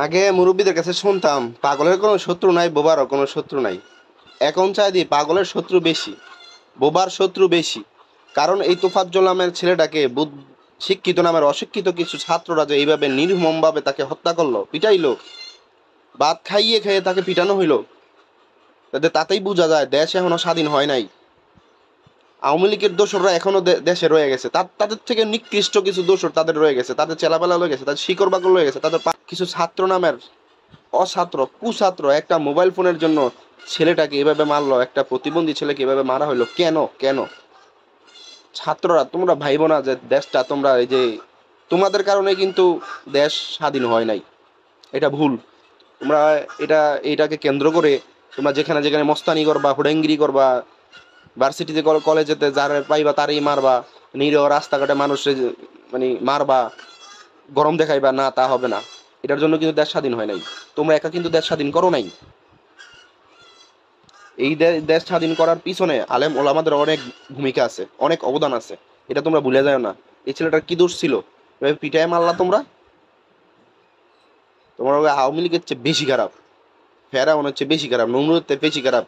আগে মুরব্বীদের কাছে শুনতাম পাগলের কোনো শত্রু নাই, বোবারও কোনো শত্রু নাই। এখন চাই দিই পাগলের শত্রু বেশি, বোবার শত্রু বেশি। কারণ এই তোফাজ্জল নামের ছেলেটাকে শিক্ষিত নামের অশিক্ষিত কিছু ছাত্ররা যে এইভাবে নির্মমভাবে তাকে হত্যা করলো, পিটাইলো, ভাত খাইয়ে খেয়ে তাকে পিটানো হইলো, তাতেই বোঝা যায় দেশ এখনো স্বাধীন হয় নাই। আওয়ামী লীগের দোসররা এখনো দেশে রয়ে গেছে, তাদের থেকে নিকৃষ্ট কিছু দোসর তাদের রয়ে গেছে, তাদের চেলাপেলা রয়ে গেছে, তাদের শিকড় বাকড় রয়ে গেছে, তাদের কিছু ছাত্র নামের অছাত্র কুছাত্র একটা মোবাইল ফোনের জন্য ছেলেটাকে এভাবে মারলো, একটা প্রতিবন্ধী ছেলেকে এভাবে মারা হইলো কেন? কেন? ছাত্ররা তোমরা ভাইবো না যে দেশটা তোমরা এই যে তোমাদের কারণে কিন্তু দেশ স্বাধীন হয় নাই? এটা ভুল। তোমরা এটাকে কেন্দ্র করে তোমরা যেখানে যেখানে মস্তানি করবা, হুড়েঙ্গিরি করবা, ভার্সিটিতে কলেজেতে যারা পাইবা তারই মারবা, নিরীহ রাস্তাঘাটে মানুষের মানে মারবা, গরম দেখাইবা, না তা হবে না। এটার জন্য কিন্তু দেশ স্বাধীন হয় নাই। তোমরা একা কিন্তু দেশ স্বাধীন করো নাই। এই দেশ স্বাধীন করার পিছনে আলেম ওলামাদের অনেক ভূমিকা আছে, অনেক অবদান আছে। এটা তোমরা ভুলে যাও না। এই ছেলেটার কি দোষ ছিল এভাবে পিটায় মারলা তোমরা? তোমরা ওই আওয়ামী লীগের চেয়ে বেশি খারাপ, ফেরাউন হচ্ছে বেশি খারাপ, নমরুদের বেশি খারাপ।